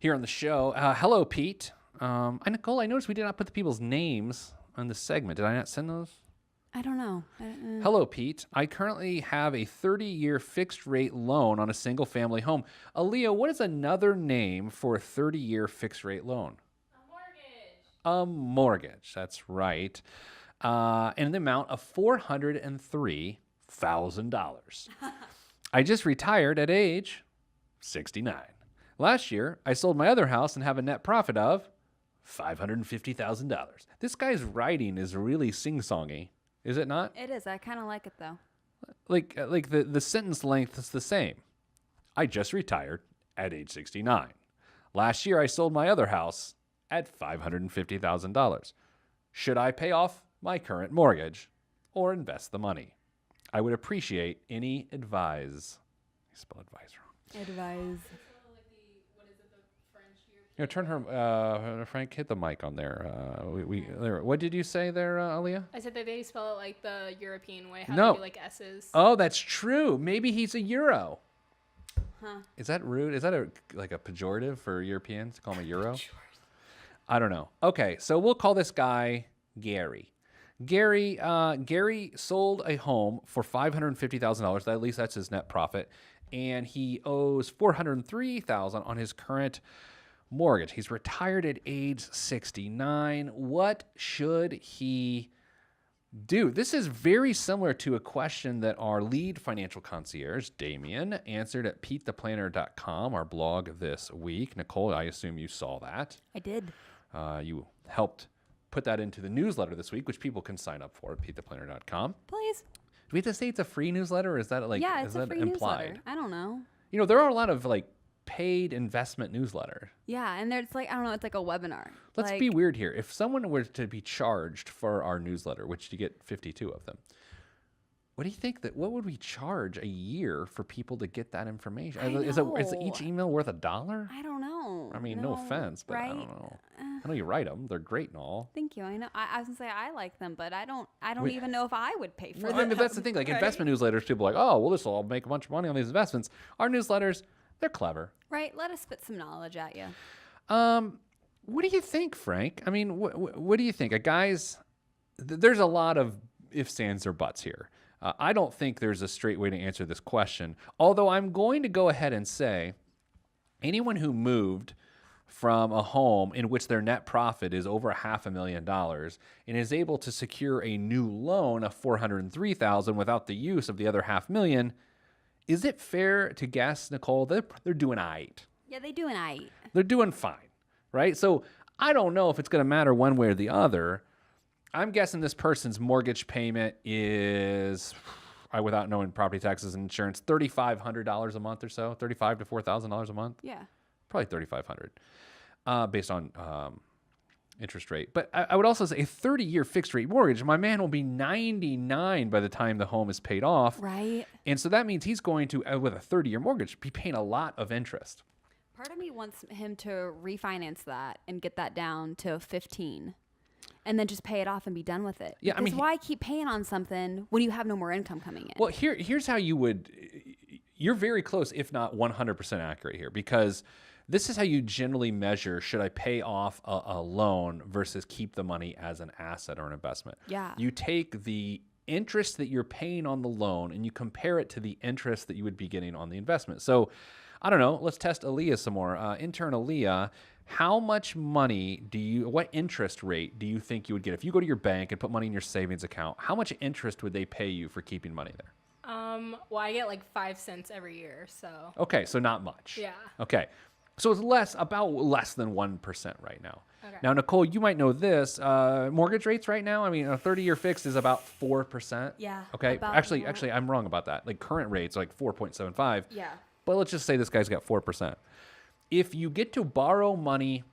here on the show. Hello, Pete. Nicole, I noticed we did not put the people's names on the segment. Did I not send those? I don't know. Hello, Pete. I currently have a 30-year fixed-rate loan on a single-family home. Aaliyah, what is another name for a 30-year fixed-rate loan? A mortgage. That's right. In the amount of $403,000. I just retired at age 69. Last year, I sold my other house and have a net profit of $550,000. This guy's writing is really sing-songy. Is it not? It is. I kind of like it, though. Like the sentence length is the same. I just retired at age 69. Last year, I sold my other house at $550,000. Should I pay off my current mortgage or invest the money? I would appreciate any advice. I spelled advice wrong. Advise. Turn her, Frank, hit the mic on there. What did you say there, Aaliyah? I said that they spell it like the European way, how No. they do like S's. Oh, that's true. Maybe he's a Euro. Huh. Is that rude? Is that a pejorative for Europeans to call him a Euro? I don't know. Okay, so we'll call this guy Gary. Gary sold a home for $550,000. At least that's his net profit, and he owes $403,000 on his current mortgage. He's retired at age 69. What should he do? This is very similar to a question that our lead financial concierge, Damien, answered at PeteThePlanner.com, our blog this week. Nicole, I assume you saw that. I did. You helped put that into the newsletter this week, which people can sign up for at PeteThePlanner.com. Please. Do we have to say it's a free newsletter, or is that Yeah, is it's a that free implied? newsletter. I don't know. There are a lot of paid investment newsletters. Yeah, and there's I don't know, it's like a webinar. Let's be weird here. If someone were to be charged for our newsletter, which you get 52 of them, what do you think what would we charge a year for people to get that information? Is each email worth $1? I don't know. I mean, no offense, but right? I don't know. I know you write them; they're great and all. Thank you. I know. I was gonna say I like them, but I don't even know if I would pay for them. I mean, that's the thing. Like right? investment newsletters, people are like, oh, well, this will make a bunch of money on these investments. Our newsletters, they're clever. Right. Let us spit some knowledge at you. What do you think, Frank? I mean, what do you think? There's a lot of ifs, ands, or buts here. I don't think there's a straight way to answer this question, although I'm going to go ahead and say anyone who moved from a home in which their net profit is over $500,000 and is able to secure a new loan of $403,000 without the use of the other $500,000, is it fair to guess, Nicole, they're doing all right? Yeah, they do an I. They're doing fine, right? So I don't know if it's going to matter one way or the other. I'm guessing this person's mortgage payment is, without knowing property taxes and insurance, $3,500 a month or so, $3,500 to $4,000 a month. Yeah. Probably $3,500 based on interest rate. But I would also say a 30-year fixed rate mortgage, my man will be 99 by the time the home is paid off. Right. And so that means he's going to, with a 30-year mortgage, be paying a lot of interest. Part of me wants him to refinance that and get that down to 15 and then just pay it off and be done with it. Yeah, because why keep paying on something when you have no more income coming in? Well, here's how you're very close, if not 100% accurate here, because this is how you generally measure, should I pay off a loan versus keep the money as an asset or an investment? Yeah. You take the interest that you're paying on the loan and you compare it to the interest that you would be getting on the investment. So, I don't know, let's test Aaliyah some more. Intern Aaliyah, how much money what interest rate do you think you would get? If you go to your bank and put money in your savings account, how much interest would they pay you for keeping money there? Well, I get 5 cents every year, so. Okay, so not much. Yeah. Okay. So it's about less than 1% right now. Okay. Now, Nicole, you might know this. Mortgage rates right now, I mean, a 30-year fixed is about 4%. Yeah. Okay. Actually, I'm wrong about that. Current rates are 4.75. Yeah. But let's just say this guy's got 4%. If you get to borrow money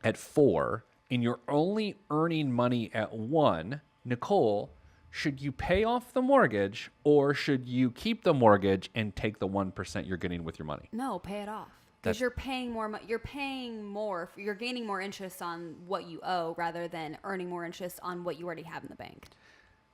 at 4 and you're only earning money at 1, Nicole, should you pay off the mortgage or should you keep the mortgage and take the 1% you're getting with your money? No, pay it off. Because you're paying more. You're paying more. You're gaining more interest on what you owe rather than earning more interest on what you already have in the bank.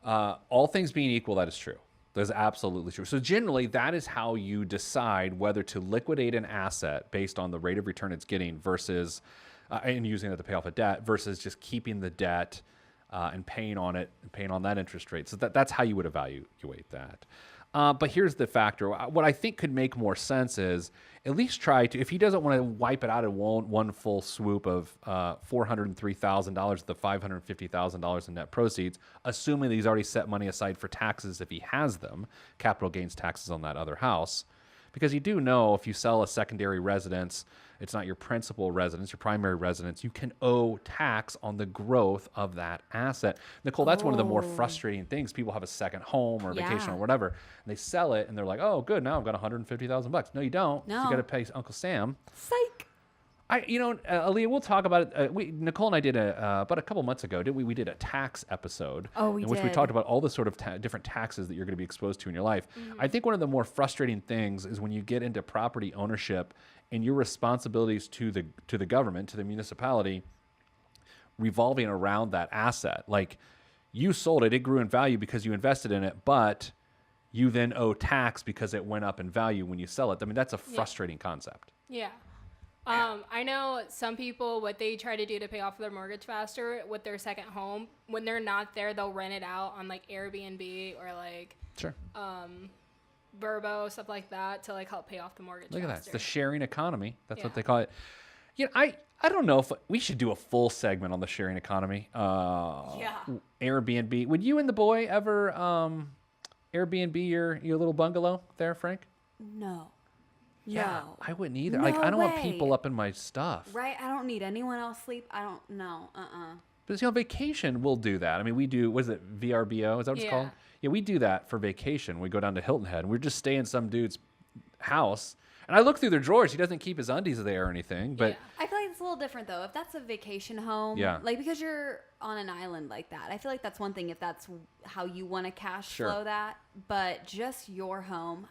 All things being equal, that is true. That's absolutely true. So generally, that is how you decide whether to liquidate an asset based on the rate of return it's getting versus, and using it to pay off a debt versus just keeping the debt and paying on it and paying on that interest rate. So that's how you would evaluate that. But here's the factor. What I think could make more sense is at least try to, if he doesn't want to wipe it out in one full swoop of $403,000, the $550,000 in net proceeds, assuming that he's already set money aside for taxes if he has them, capital gains taxes on that other house. Because you do know if you sell a secondary residence, it's not your principal residence, your primary residence, you can owe tax on the growth of that asset. Nicole, that's one of the more frustrating things. People have a second home or vacation Yeah. or whatever, and they sell it and they're like, oh, good, now I've got $150,000. No, you don't. No. You got to pay Uncle Sam. Psych. Aaliyah, we'll talk about it. Nicole and I did about a couple months ago. We did a tax episode Oh, in which we did. talked about all the sort of different taxes that you're going to be exposed to in your life. I think one of the more frustrating things is when you get into property ownership and your responsibilities to the government, to the municipality, revolving around that asset. Like you sold it, it grew in value because you invested in it, but you then owe tax because it went up in value when you sell it. I mean, that's a frustrating concept. Yeah. I know some people, what they try to do to pay off their mortgage faster with their second home, when they're not there, they'll rent it out on like Airbnb or like Sure. Verbo, stuff like that to like help pay off the mortgage Look at that. It's faster. the sharing economy. That's what Yeah. they call it. I don't know if we should do a full segment on the sharing economy. Airbnb. Would you and the boy ever Airbnb your little bungalow there, Frank? No. Yeah, No. I wouldn't either. No Like, I don't want way. people up in my stuff. Right? I don't need anyone else sleep. I don't know. But vacation, we'll do that. I mean, we do. Was it VRBO? Is that what it's Yeah. called? Yeah, we do that for vacation. We go down to Hilton Head. And we're just staying in some dude's house. And I look through their drawers. He doesn't keep his undies there or anything. But Yeah. I feel like it's a little different though. If that's a vacation home, Yeah. like because you're on an island like that, I feel like that's one thing if that's how you want to cash Sure. flow that. But just your home,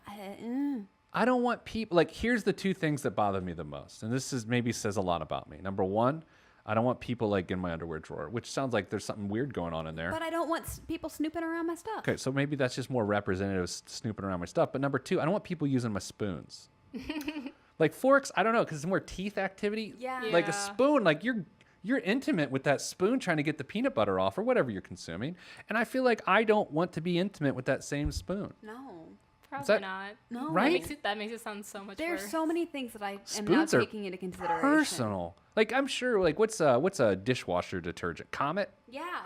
I don't want people, like, here's the two things that bother me the most. And this is maybe says a lot about me. Number one, I don't want people like in my underwear drawer, which sounds like there's something weird going on in there. but I don't want people snooping around my stuff. Okay, so maybe that's just more representative of snooping around my stuff. But number two, I don't want people using my spoons. Like forks, I don't know, because it's more teeth activity. Yeah. Like a Yeah. spoon, like you're intimate with that spoon trying to get the peanut butter off or whatever you're consuming. And I feel like I don't want to be intimate with that same spoon. No. Probably that- not. No. Right? That makes it sound so much There's worse. so many things that I am Spoons now are taking into consideration. Personal. Like I'm sure, like what's a dishwasher detergent? Comet? Yeah.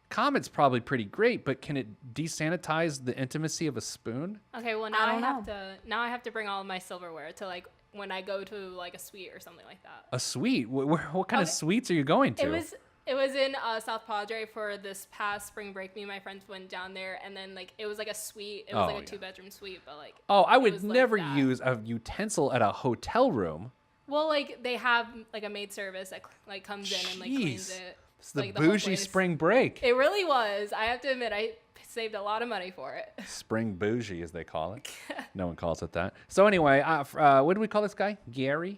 Comet's probably pretty great, but can it desanitize the intimacy of a spoon? Okay, well now I I, don't have to bring all of my silverware to like when I go to like a suite or something like that. A suite? What kind of Okay. suites are you going to? It was in South Padre for this past spring break. Me and my friends went down there, and then like it was like a suite. It was Oh, like a yeah. 2-bedroom suite, but like Oh, I it would was like never that. use a utensil at a hotel room. Well, like they have like a maid service that like comes in and like cleans Jeez. it. It's the like, whole bougie place. spring break. It really was. I have to admit, I saved a lot of money for it. Spring bougie, as they call it. No one calls it that. So anyway, what do we call this guy? Gary?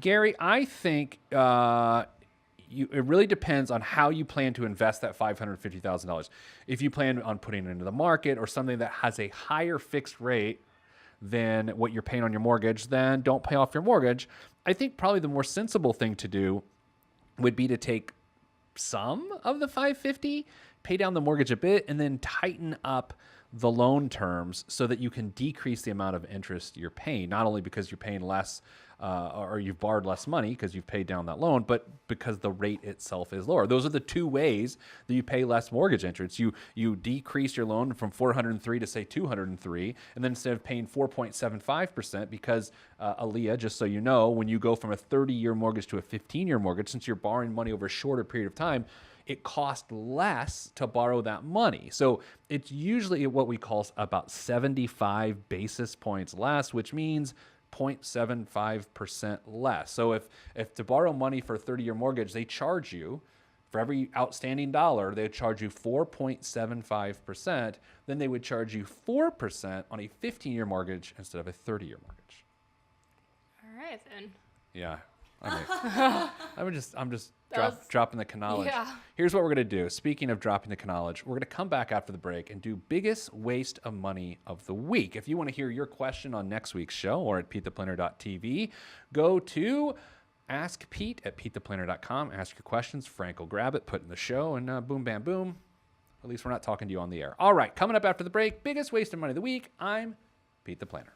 Gary, I think it really depends on how you plan to invest that $550,000. If you plan on putting it into the market or something that has a higher fixed rate than what you're paying on your mortgage, then don't pay off your mortgage. I think probably the more sensible thing to do would be to take some of the 550, pay down the mortgage a bit, and then tighten up the loan terms so that you can decrease the amount of interest you're paying, not only because you're paying less or you've borrowed less money because you've paid down that loan, but because the rate itself is lower. Those are the two ways that you pay less mortgage interest. You decrease your loan from 403 to say 203, and then instead of paying 4.75%, because Aaliyah, just so you know, when you go from a 30-year mortgage to a 15-year mortgage, since you're borrowing money over a shorter period of time, it costs less to borrow that money. So it's usually what we call about 75 basis points less, which means 0.75% less. So if to borrow money for a 30-year mortgage, they charge you, for every outstanding dollar, they would charge you 4.75%, then they would charge you 4% on a 15-year mortgage instead of a 30-year mortgage. All right then. Yeah. I'm just dropping the knowledge. Yeah. Here's what we're gonna do. Speaking of dropping the knowledge, we're gonna come back after the break and do biggest waste of money of the week. If you want to hear your question on next week's show or at PeteThePlanner.tv, go to Ask Pete at PeteThePlanner.com. Ask your questions. Frank will grab it, put it in the show, and boom, bam, boom. At least we're not talking to you on the air. All right, coming up after the break, biggest waste of money of the week. I'm Pete the Planner.